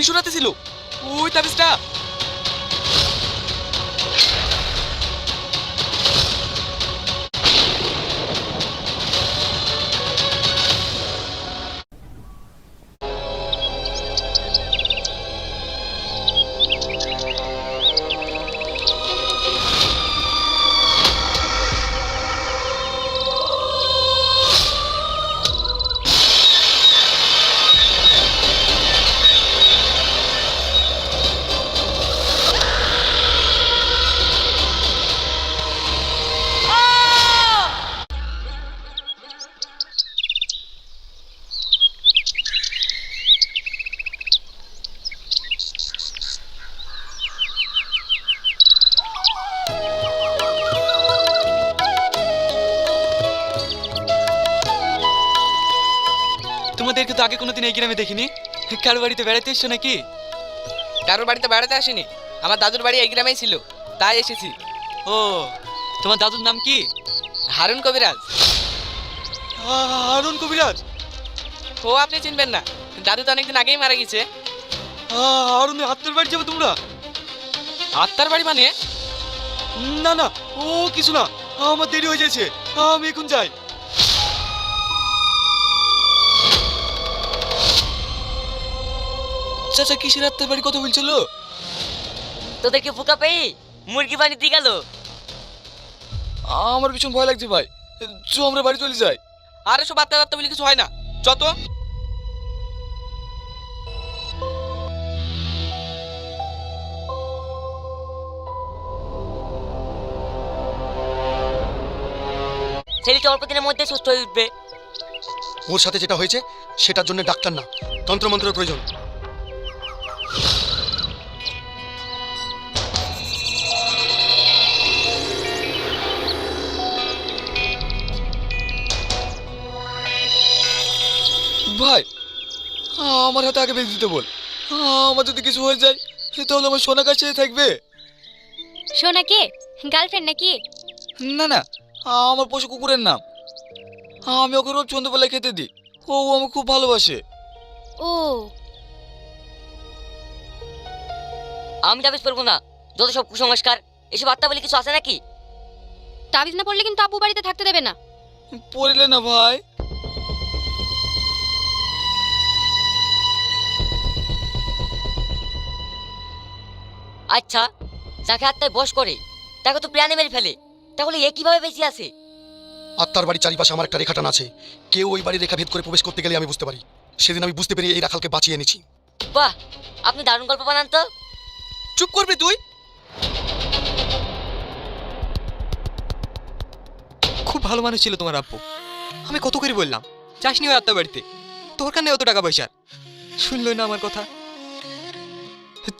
ভীষণ রাতে ছিল ওই তাবিজটা। তোমাদেরকে তো আগে কোনোদিন এই গ্রামে দেখিনি। কার বাড়িতে বেড়াতে এসছো নাকি? কারোর বাড়িতে বেড়াতে আসেনি, আমার দাদুর বাড়ি এই গ্রামেই ছিল, তাই এসেছি। ও, তোমার দাদুর নাম কি? হারুন কবিরাজ। হারুন কবিরাজ? ও আপনি চিনবেন না, দাদু তো অনেকদিন আগেই মারা গেছে। হারুনের আত্মার বাড়ি যাবে তোমরা? আত্মার বাড়ি মানে? না না, ও কিছু না, আমার দেরি হয়ে যাচ্ছে, আমি এখন যাই। চাচা কিসের আত্মার বাড়ি কথা বলছিল? তোদেরকে বোকা পেয়ে মুরগি পানি দিয়ে গেল। আমার ভীষণ ভয় লাগছে ভাই, চো আমরা বাড়ি চলে যাই। আর এসব আত্মা আত্মা বলে কিছু হয় না, যত। ছেলেটি অল্প দিনের মধ্যে সুস্থ হয়ে উঠবে। ওর সাথে যেটা হয়েছে সেটার জন্য ডাক্তার না, তন্ত্রমন্ত্রের প্রয়োজন। ভাই আমার হাতে আগে বেঁধে দিতে বল, আমার যদি কিছু হয়ে যায় তাহলে আমার সোনা কাছে থাকবে। সোনা কে? গার্লফ্রেন্ড নাকি? না না, আমার পশু কুকুরের নাম। আমি ওকে রোজ সন্ধ্যেবেলায় খেতে দিই, ও আমাকে খুব ভালোবাসে। ও, আমি তাবিজ পড়বো না, যত সব কুসংস্কার। এসব আত্মা বলে কিছু আছে নাকি? তাবিজ না পড়লে কিন্তু আব্বু বাড়িতে থাকতে দেবে না। পড়লে না ভাই। আচ্ছা, যাকে আত্মায় বশ করে তাকে তো প্রাণে মেরে ফেলে, তাহলে এ কিভাবে বেঁচে আছে? আত্মার বাড়ির চারিপাশে আমার একটা রেখা টানা আছে, কেউ ওই বাড়ির রেখা ভেদ করে প্রবেশ করতে গেলে আমি বুঝতে পারি। সেদিন আমি বুঝতে পেরে এই রাখালকে বাঁচিয়ে এনেছি। বাহ, আপনি দারুণ গল্প বানান তো। চুপ করবি তুই? খুব ভালো মানুষ ছিল তোমার আব্বু। আমি কত করে বললাম যাসনি ওই আত্মা বাড়িতে, দরকার নেই অত টাকা পয়সার। শুনলই না আমার কথা।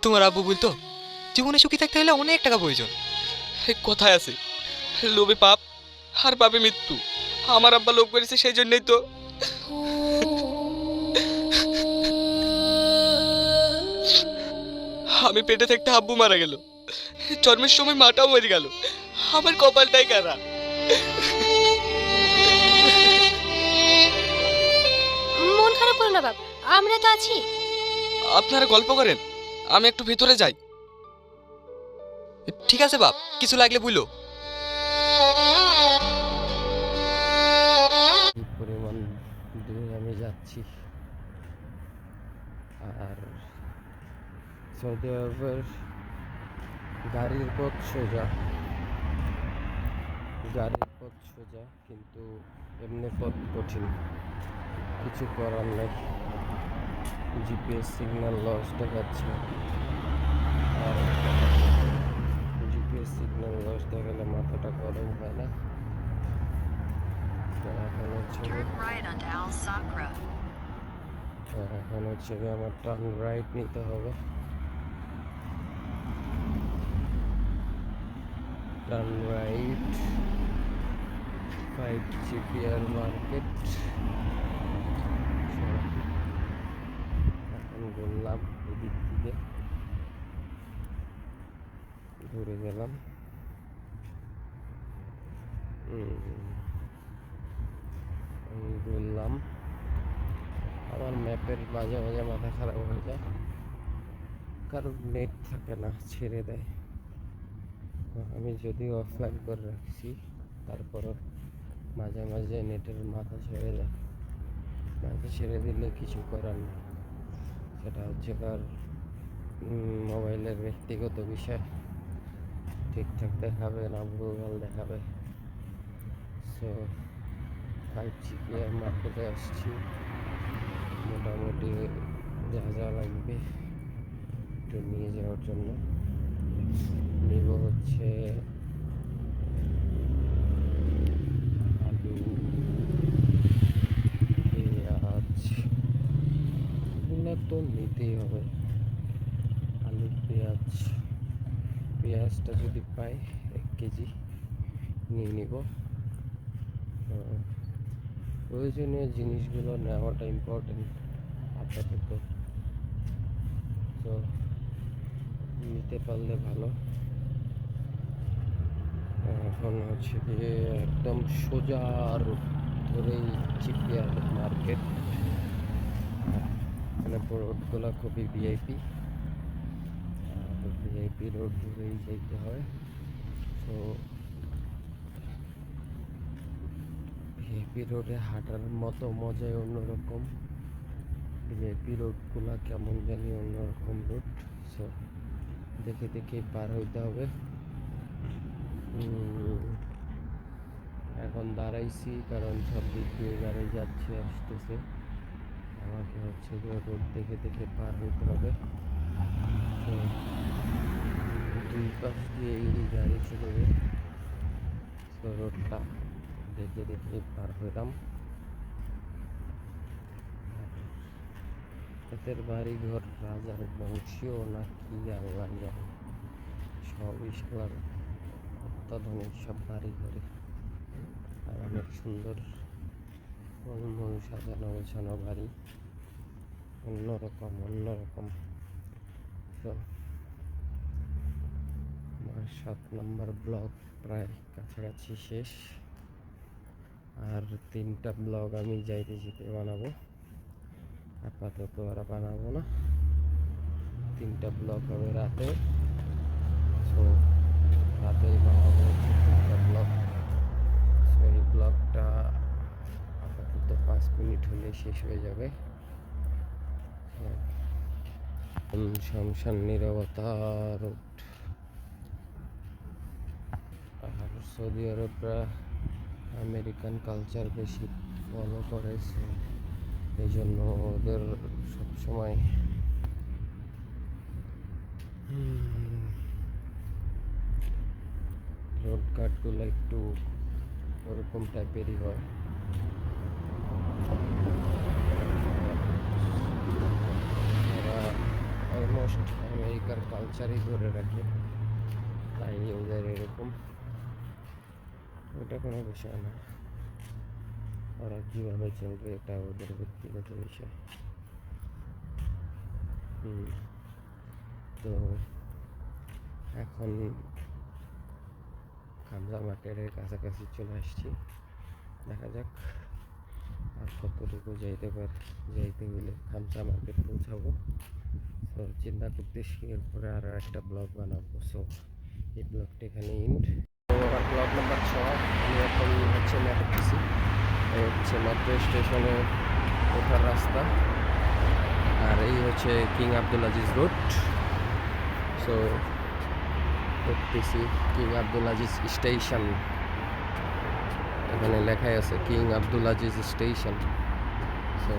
তোমার আব্বু বলতো জীবনে সুখী থাকতে হলে অনেক টাকা প্রয়োজন। কোথায় আছে লোভে পাপ আর পাপে মৃত্যু। আমার আব্বা লোভ করেছে, সেই জন্যই তো। আমি পেটে থাকতে আব্বু মারা গেল, জন্মের সময় মাটাও মরে গেল, আমার কপালটাই কারা। মন খারাপ করো না বাপ, আমরা তো আছি। আপনারা গল্প করেন, আমি একটু ভিতরে যাই। ঠিক আছে বাপ, কিছু লাগলে বুঝলো। কি পরিমাণ দূরে আমি যাচ্ছি, আর সৌদি আরবের গাড়ির পথ সোজা, কিন্তু এমনি পথ কঠিন, কিছু করার নেই। জিপিএস সিগন্যাল লস দেখাচ্ছে, আর জিপিএস সিগন্যাল লস দেখালে মাথাটা গরম হয় না। তো এখন হচ্ছে আমার টার্ন রাইট নিতে হবে। Turn right 5 GPR market. এখন বললাম এদিক থেকে ঘুরে গেলাম। বললাম আমার ম্যাপের মাঝে মাঝে মাথা খারাপ হয়ে যায়, কারোর নেট থাকে না, ছেড়ে দেয়। তো আমি যদিও অফলাইন করে রাখছি, তারপরও মাঝে মাঝে নেটের মাথা ছেড়ে যায়। মাথা ছেড়ে দিলে কিছু করার নেই, সেটা হচ্ছে তার মোবাইলের ব্যক্তিগত বিষয়। ঠিকঠাক দেখাবে না ভুলভাল দেখাবে। সো 5G মার্কেটে আসছি, মোটামুটি যা যা লাগবে একটু নিয়ে যাওয়ার জন্য। নিব হচ্ছে আলু, পেঁয়াজ, এগুলো তো নিতেই হবে। আলু, পেঁয়াজটা যদি পাই 1 কেজি নিয়ে নিব। প্রয়োজনীয় জিনিসগুলো নেওয়াটা ইম্পর্টেন্ট আপাতত, তো নিতে পারলে ভালো। এখন হচ্ছে গিয়ে একদম সোজা রোড ধরেই চিপিয়ার মার্কেট। মানে রোডগুলো খুবই ভিআইপি, ভিআইপি রোড ধরেই যেতে হয়। তো ভিআইপি রোডে হাঁটার মতো মজাই অন্যরকম। ভিআইপি রোডগুলো কেমন জানি অন্যরকম রোড। সো দেখে দেখে পার হইতে হবে। এখন দাঁড়াইছি কারণ সব দিক দিয়ে গাড়ি যাচ্ছে আসতেছে, আমাকে হচ্ছে যে রোড দেখে দেখে পার হইতে হবে। তো দুই পাশ দিয়ে এই গাড়ি চলবে, তো রোডটা দেখে দেখে পার হইলাম। এদের বাড়ি ঘর রাজার বংশীয় না কি আল্লাহ জানে, সবই সালার অত্যাধুনিক সব বাড়ি ঘরে, আর অনেক সুন্দর মূল সাজানো গোছানো বাড়ি, অন্যরকম। তো আমার 7 নম্বর ব্লগ প্রায় কাছাকাছি শেষ। আর 3টা ব্লগ আমি যাইতে যেতে বানাবো, আপাতত আর বানাবো না। 3টা ব্লগ হবে রাতে। সো রাতেই বানাবো 3টা ব্লগ। সো এই ব্লগটা আপাতত 5 মিনিট হলে শেষ হয়ে যাবে। শামশান নীরবতা রোড। আর সৌদি আরবরা আমেরিকান কালচার বেশি ফলো করে, এই জন্য ওদের সবসময় রোড কাটগুলো একটু ওরকম টাইপেরই হয়। ওরা অলমোস্ট আমেরিকার কালচারই ধরে রাখে, তাই ওদের এরকম। ওটা কোনো বিষয় না, ওরা কীভাবে চলবে এটা ওদের ব্যক্তিগত বিষয়। তো এখন খামসা মার্কেটের কাছাকাছি চলে আসছি, দেখা যাক আর কতটুকু যাইতে হলে খামসা মার্কেট পৌঁছাবো। তো চিন্তা করতেছি এরপরে আরও একটা ব্লগ বানাবো। সো এই ব্লগটা এখানে ইন্ড। তো ব্লগ নাম্বার 6 আমি এখন হচ্ছে মেট্রোসি, এই হচ্ছে মেট্রো স্টেশনে ওঠার রাস্তা, আর এই হচ্ছে king Abdul Aziz road. So দেখতেছি কিং আব্দুল আজিজ স্টেশন, এখানে লেখাই আছে king Abdul Aziz station. So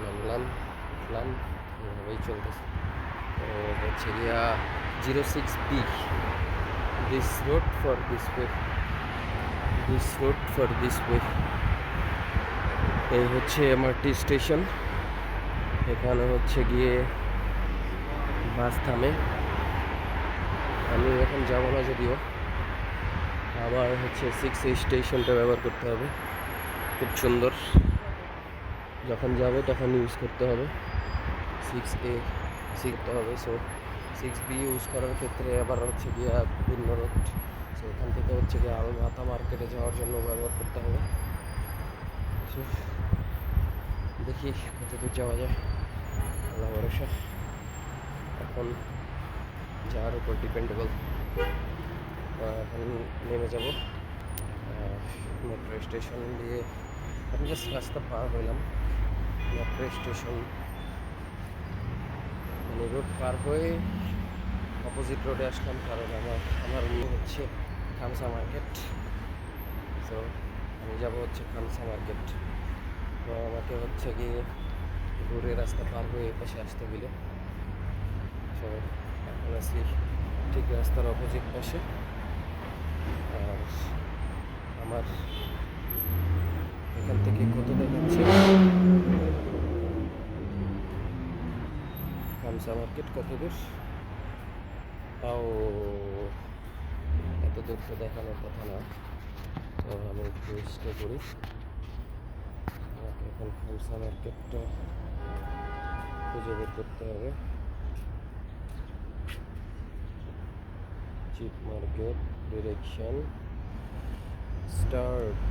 নামলাম এভাবেই চলতেছে। তো হচ্ছে গিয়া 06B, this road for this way। এই হচ্ছে এমআরটি স্টেশন, এখানে হচ্ছে গিয়ে বাস থামে। আমি এখন যাবো না, যদিও আবার হচ্ছে 6A স্টেশনটা ব্যবহার করতে হবে, খুব সুন্দর। যখন যাবো তখন ইউজ করতে হবে, 6A শিখতে হবে। সো 6B ইউজ করার ক্ষেত্রে আবার হচ্ছে গিয়ে বিভিন্ন রোড, সো এখান থেকে হচ্ছে গিয়ে আরও মাথা মার্কেটে যাওয়ার জন্য ব্যবহার করতে হবে। সো দেখি কতদূর যাওয়া যায়, আল্লাহ ভরসা। এখন যার উপর ডিপেন্ডেবল। এখন নেমে যাব মেট্রো স্টেশন দিয়ে। আমি জাস্ট রাস্তা পার হইলাম মেট্রো স্টেশন, মানে রোড পার হয়ে অপোজিট রোডে আসলাম, কারণ আমার রুম হচ্ছে খামসা মার্কেট। তো আমি যাব হচ্ছে খামসা মার্কেট। তো আমাকে হচ্ছে গিয়ে ঘুরে রাস্তা পার হয়ে পাশে আসতে হইল। তো এখন আছি ঠিক রাস্তার অপোজিট পাশে। আর আমার এখান থেকে কত দেখাচ্ছে খামসা মার্কেট, কত দূর? তাও এত দূর তো দেখানোর কথা না। তো আমি একটু স্টে করি। আমাকে এখন খামসা মার্কেটটা খুঁজে বের করতে হবে। Chip market, direction, start.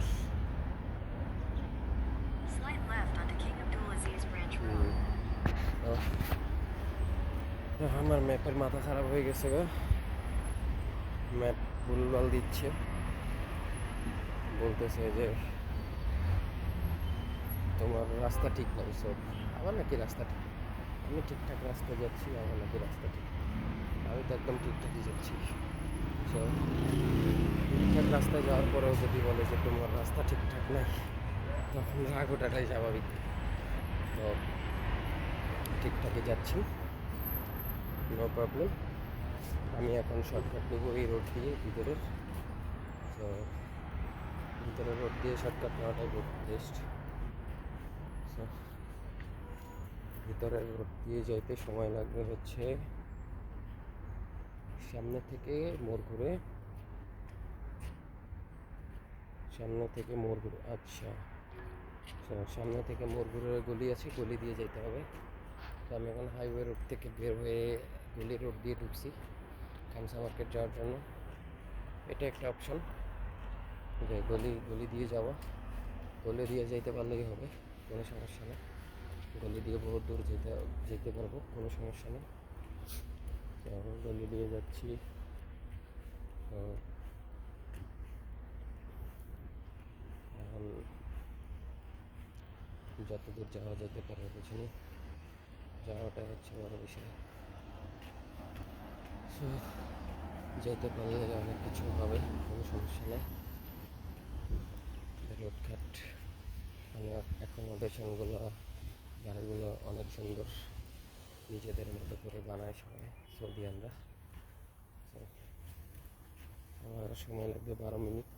Slight left onto King Abdulaziz Branch Road. আমার ম্যাপের মাথা খারাপ হয়ে গেছে গো। ম্যাপ ভুলভাল দিচ্ছে, বলতেছে যে তোমার রাস্তা ঠিক নাই। সব আমার নাকি রাস্তা ঠিক, আমি ঠিকঠাক রাস্তায় যাচ্ছি, আমার নাকি রাস্তা ঠিক। আমি তো একদম ঠিকঠাকই যাচ্ছি। সো ঠিকঠাক রাস্তায় যাওয়ার পরেও যদি বলে যে তোমার রাস্তা ঠিকঠাক নাই, তখন রাগ ওঠাটাই স্বাভাবিক। তো ঠিকঠাকই যাচ্ছি, নো প্রবলেম। আমি এখন শর্টকাট নেব এই রোড দিয়ে ভিতরের। তো ভিতরের রোড দিয়ে শর্টকাট নেওয়াটাই বেস্ট। সো ভিতরের রোড দিয়ে যাইতে সময় লাগবে হচ্ছে সামনে থেকে মোড় ঘুরে, আচ্ছা। তো সামনে থেকে মোড় ঘুরে গলি আছে, গলি দিয়ে যেতে হবে। তো আমি এখন হাইওয়ে রোড থেকে বের হয়ে গলি রোড দিয়ে ঢুকছি খামসা মার্কেট যাওয়ার জন্য। এটা একটা অপশন যে গলি দিয়ে যাওয়া। গলি দিয়ে যেতে পারলেই হবে, কোনো সমস্যা নেই। গলি দিয়ে বহুত দূর যেতে পারবো, কোনো সমস্যা নেই। তো গলি দিয়ে যাচ্ছি। তো এখন যত দূর যাওয়া যেতে পারে বুঝিনি, যাওয়াটা হচ্ছে বড় বিষয়। সো যেতে পারলে অনেক কিছু হবে, কোনো সমস্যা নেই। রোডঘাট মানে অ্যাকোমোডেশনগুলো, গাড়িগুলো অনেক সুন্দর, নিজেদের মতো করে বানায় সবাই সৌদিয়ানরা। আমার সময় লাগবে 12 মিনিট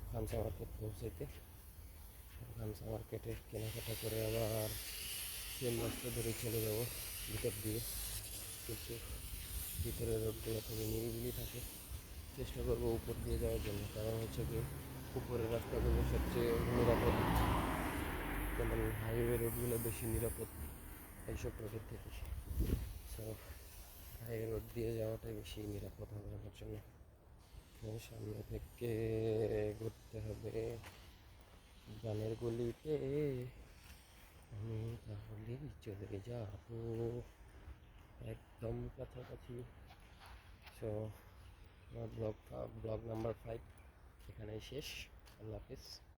খামসা মার্কেট পৌঁছাইতে। খামসা মার্কেটে কেনাকাটা করে আবার সেম রাস্তা ধরে চলে যাব ভিতর দিয়ে। কিন্তু ভিতরের রোডগুলো খুবই নিরিবিলি থাকে। চেষ্টা করবো উপর দিয়ে যাওয়ার জন্য, কারণ হচ্ছে কি উপরের রাস্তাগুলো সবচেয়ে নিরাপদ, যেমন হাইওয়ে রোডগুলো বেশি নিরাপদ এইসব রোডের থেকে। সো হাইওয়ে রোড দিয়ে যাওয়াটাই বেশি নিরাপদ হবে আমার জন্য। সামনে থেকে ঘুরতে হবে গানের গলিতে, আমি তাহলেই চলে যাব একদম কাছাকাছি। সো আমার ব্লগ নাম্বার 5 এখানেই শেষ। আল্লাহ হাফিজ।